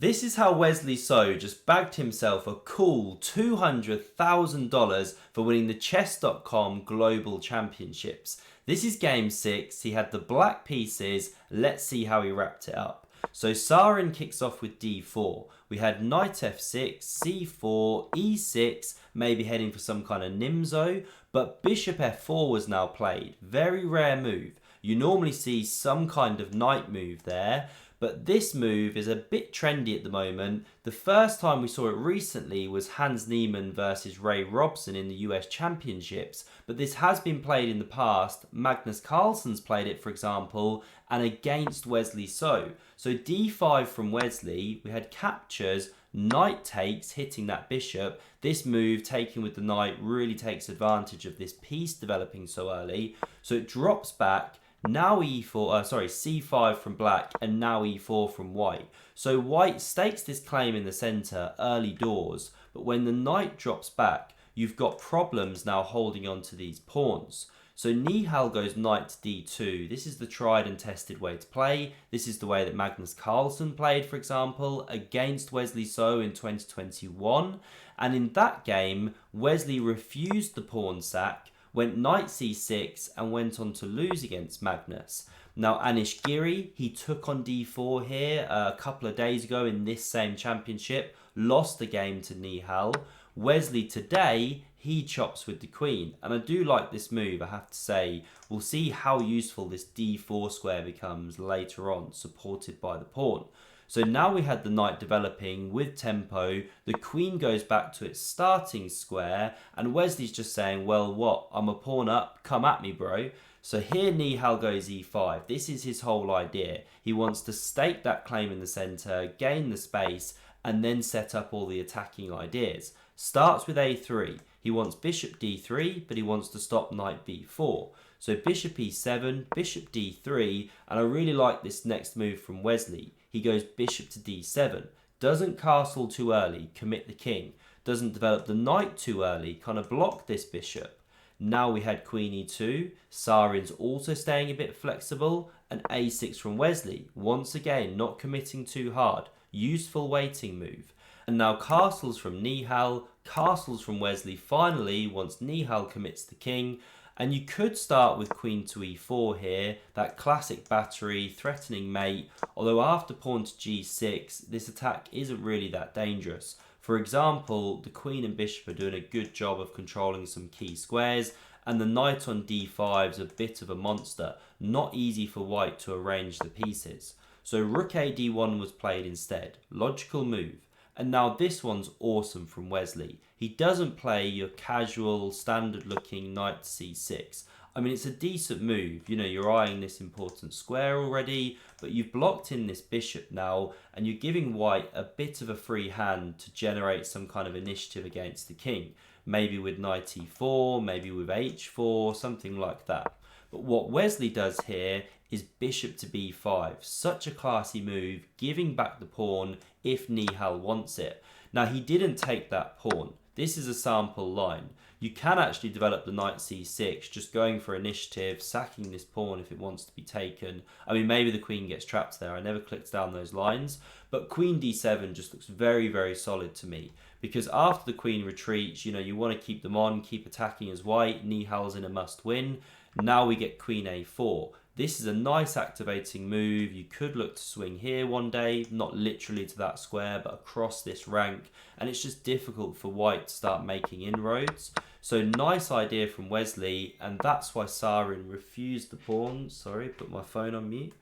This is how Wesley So just bagged himself a cool $200,000 for winning the Chess.com Global Championships. This is game 6, he had the black pieces, let's see how he wrapped it up. So Sarin kicks off with d4. We had knight f6, c4, e6, maybe heading for some kind of nimzo, but bishop f4 was now played. Very rare move. You normally see some kind of knight move there, but this move is a bit trendy at the moment. The first time we saw it recently was Hans Niemann versus Ray Robson in the US Championships, but this has been played in the past. Magnus Carlsen's played it, for example, and against Wesley So. So d5 from Wesley, we had captures, knight takes, hitting that bishop. This move, taken with the knight, really takes advantage of this piece developing so early. So it drops back. Now c5 from black, and now e4 from white. So white stakes this claim in the centre early doors, but when the knight drops back, you've got problems now holding on to these pawns. So Nihal goes knight to d2. This is the tried and tested way to play. This is the way that Magnus Carlsen played, for example, against Wesley So in 2021. And in that game, Wesley refused the pawn sack, went knight c6 and went on to lose against Magnus. Now Anish Giri, he took on d4 here a couple of days ago in this same championship, lost the game to Nihal. Wesley today, he chops with the queen, and I do like this move, I have to say. We'll see how useful this d4 square becomes later on, supported by the pawn. So now we had the knight developing with tempo, the queen goes back to its starting square, and Wesley's just saying, well, what? I'm a pawn up, come at me, bro. So here Nihal goes e5. This is his whole idea. He wants to stake that claim in the centre, gain the space, and then set up all the attacking ideas. Starts with a3. He wants bishop d3, but he wants to stop knight b4. So bishop e7, bishop d3, and I really like this next move from Wesley. He goes bishop to d7, doesn't castle too early, commit the king, doesn't develop the knight too early, kind of block this bishop. Now we had queen e2, Sarin's also staying a bit flexible, and a6 from Wesley, once again not committing too hard, useful waiting move. And now castles from Nihal, castles from Wesley finally once Nihal commits the king. And you could start with queen to e4 here, that classic battery, threatening mate, although after pawn to g6, this attack isn't really that dangerous. For example, the queen and bishop are doing a good job of controlling some key squares, and the knight on d5 is a bit of a monster, not easy for white to arrange the pieces. So rook a d1 was played instead, logical move. And now this one's awesome from Wesley. He doesn't play your casual, standard-looking knight to c6. I mean, it's a decent move. You know, you're eyeing this important square already, but you've blocked in this bishop now, and you're giving white a bit of a free hand to generate some kind of initiative against the king. Maybe with knight e4, maybe with h4, something like that. But what Wesley does here is bishop to b5. Such a classy move, giving back the pawn if Nihal wants it. Now, he didn't take that pawn. This is a sample line. You can actually develop the knight c6, just going for initiative, sacking this pawn if it wants to be taken. I mean, maybe the queen gets trapped there. I never clicked down those lines. But queen d7 just looks very, very solid to me. Because after the queen retreats, you know, you want to keep them on, keep attacking as white. Nihal's in a must-win. Now we get queen a4. This is a nice activating move. You could look to swing here one day, not literally to that square, but across this rank. And it's just difficult for white to start making inroads. So nice idea from Wesley, and that's why Sarin refused the pawn. Sorry, put my phone on mute.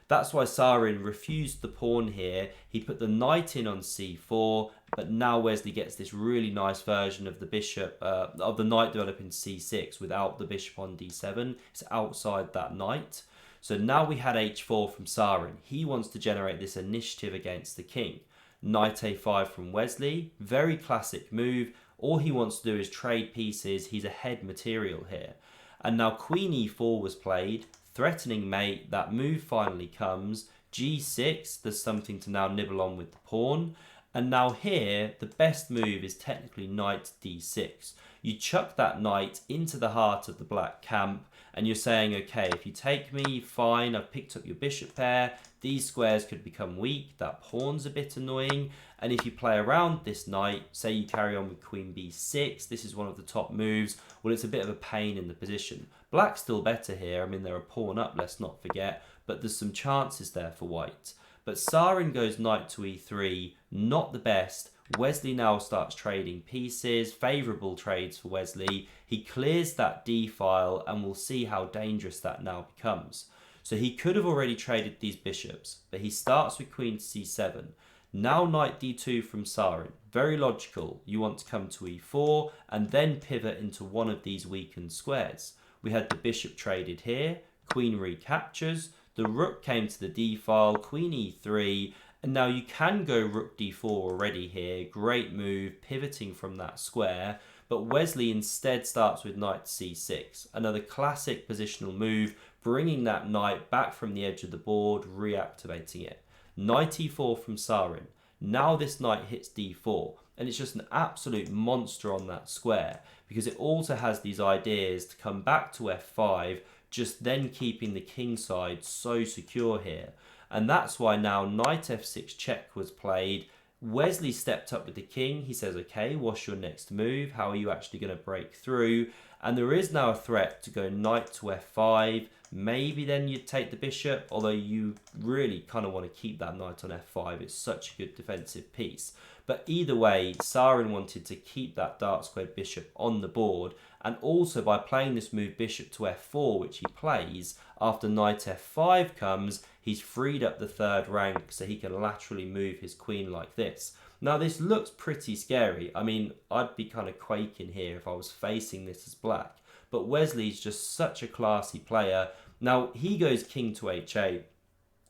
That's why Sarin refused the pawn here. He put the knight in on c4, but now Wesley gets this really nice version of the bishop, of the knight developing c6 without the bishop on d7. It's outside that knight. So now we had h4 from Sarin. He wants to generate this initiative against the king. Knight a5 from Wesley, very classic move. All he wants to do is trade pieces. He's ahead material here. And now queen e4 was played, threatening mate. That move finally comes. g6, there's something to now nibble on with the pawn. And now here, the best move is technically knight d6. You chuck that knight into the heart of the black camp, and you're saying, okay, if you take me, fine, I've picked up your bishop pair, these squares could become weak, that pawn's a bit annoying, and if you play around this knight, say you carry on with queen b6, this is one of the top moves, well, it's a bit of a pain in the position. Black's still better here, I mean, they're a pawn up, let's not forget, but there's some chances there for white. But Sarin goes knight to e3, not the best. Wesley now starts trading pieces, favourable trades for Wesley. He clears that d file, and we'll see how dangerous that now becomes. So he could have already traded these bishops, but he starts with queen to c7. Now knight d2 from Sarin. Very logical. You want to come to e4 and then pivot into one of these weakened squares. We had the bishop traded here, queen recaptures, the rook came to the d file, queen e3, and now you can go rook d4 already here. Great move, pivoting from that square. But Wesley instead starts with knight to c6. Another classic positional move, bringing that knight back from the edge of the board, reactivating it. Knight e4 from Sarin. Now this knight hits d4. And it's just an absolute monster on that square, because it also has these ideas to come back to f5, just then keeping the king side so secure here. And that's why now knight f6 check was played. Wesley stepped up with the king. He says, okay, what's your next move? How are you actually going to break through? And there is now a threat to go knight to f5. Maybe then you'd take the bishop, although you really kind of want to keep that knight on f5. It's such a good defensive piece. But either way, Sarin wanted to keep that dark squared bishop on the board, and also by playing this move bishop to f4, which he plays, after knight f5 comes, he's freed up the third rank so he can laterally move his queen like this. Now this looks pretty scary. I mean, I'd be kind of quaking here if I was facing this as black. But Wesley's just such a classy player. Now he goes king to h8.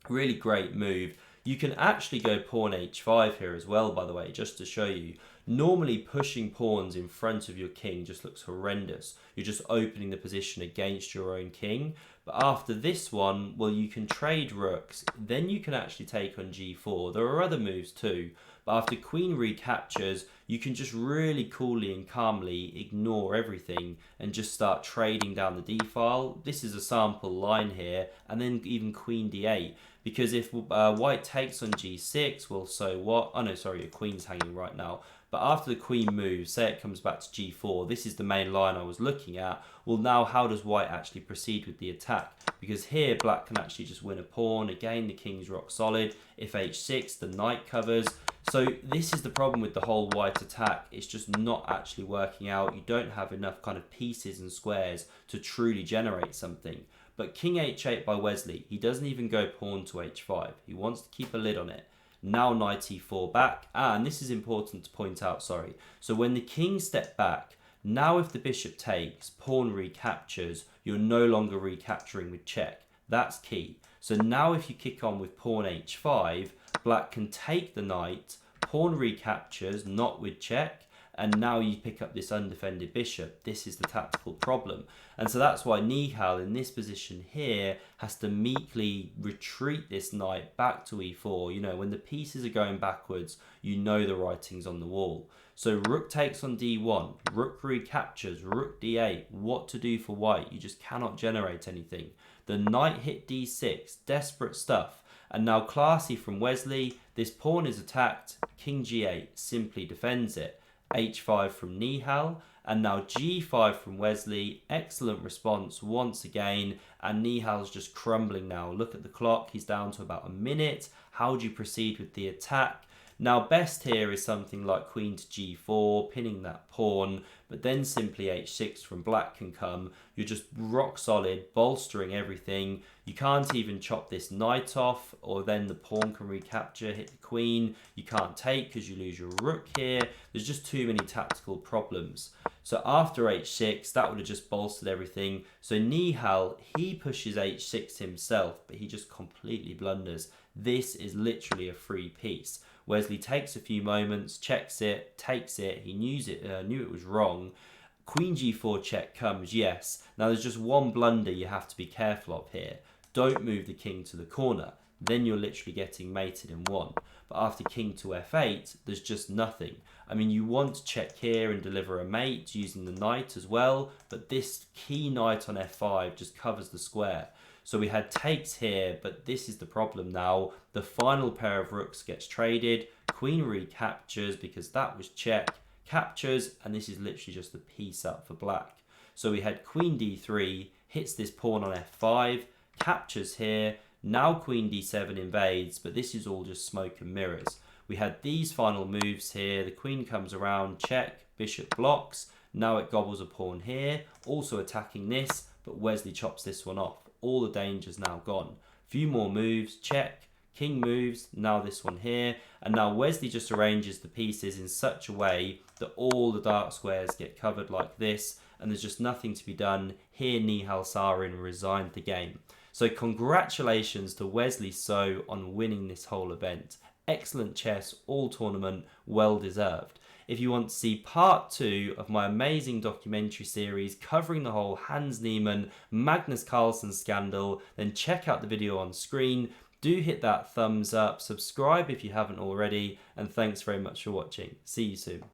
Really great move. You can actually go pawn h5 here as well, by the way, just to show you. Normally pushing pawns in front of your king just looks horrendous. You're just opening the position against your own king. But after this one, well, you can trade rooks. Then you can actually take on g4. There are other moves too. But after queen recaptures, you can just really coolly and calmly ignore everything and just start trading down the d-file. This is a sample line here, and then even queen d8. Because if white takes on g6, well, so what? Oh no, sorry, your queen's hanging right now. But after the queen moves, say it comes back to g4, this is the main line I was looking at. Well, now how does white actually proceed with the attack? Because here, black can actually just win a pawn. Again, the king's rock solid. If h6, the knight covers. So this is the problem with the whole white attack. It's just not actually working out. You don't have enough kind of pieces and squares to truly generate something. But king h8 by Wesley, he doesn't even go pawn to h5. He wants to keep a lid on it. Now knight e4 back. And this is important to point out, sorry. So when the king stepped back, now if the bishop takes, pawn recaptures, you're no longer recapturing with check. That's key. So now if you kick on with pawn h5, black can take the knight, pawn recaptures, not with check, and now you pick up this undefended bishop. This is the tactical problem. And so that's why Nihal in this position here has to meekly retreat this knight back to e4. You know, when the pieces are going backwards, you know the writing's on the wall. So rook takes on d1, rook recaptures, rook d8. What to do for white? You just cannot generate anything. The knight hit d6, desperate stuff. And now classy from Wesley, this pawn is attacked, king g8 simply defends it. h5 from Nihal, and now g5 from Wesley. Excellent response once again, and Nihal's just crumbling now. Look at the clock, he's down to about a minute. How do you proceed with the attack? Now best here is something like queen to g4, pinning that pawn, but then simply h6 from black can come. You're just rock solid, bolstering everything. You can't even chop this knight off, or then the pawn can recapture, hit the queen. You can't take because you lose your rook here. There's just too many tactical problems. So after h6, that would have just bolstered everything. So Nihal, he pushes h6 himself, but he just completely blunders. This is literally a free piece. Wesley takes a few moments, checks it, takes it. He knew it was wrong. Queen g4 check comes, yes. Now there's just one blunder you have to be careful of here. Don't move the king to the corner. then you're literally getting mated in one. But after king to f8, there's just nothing. I mean, you want to check here and deliver a mate using the knight as well, but this key knight on f5 just covers the square. So we had takes here, but this is the problem now. The final pair of rooks gets traded, queen recaptures because that was check, captures, and this is literally just a piece up for black. So we had queen d3, hits this pawn on f5, captures here, now queen d7 invades, but this is all just smoke and mirrors. We had these final moves here, the queen comes around, check, bishop blocks, now it gobbles a pawn here, also attacking this, but Wesley chops this one off. All the danger's now gone. Few more moves, check, king moves, now this one here, and now Wesley just arranges the pieces in such a way that all the dark squares get covered like this, and there's just nothing to be done. Here Nihal Sarin resigned the game. So congratulations to Wesley So on winning this whole event. Excellent chess, all tournament, well deserved. If you want to see part 2 of my amazing documentary series covering the whole Hans Niemann Magnus Carlsen scandal, then check out the video on screen. Do hit that thumbs up, subscribe if you haven't already, and thanks very much for watching. See you soon.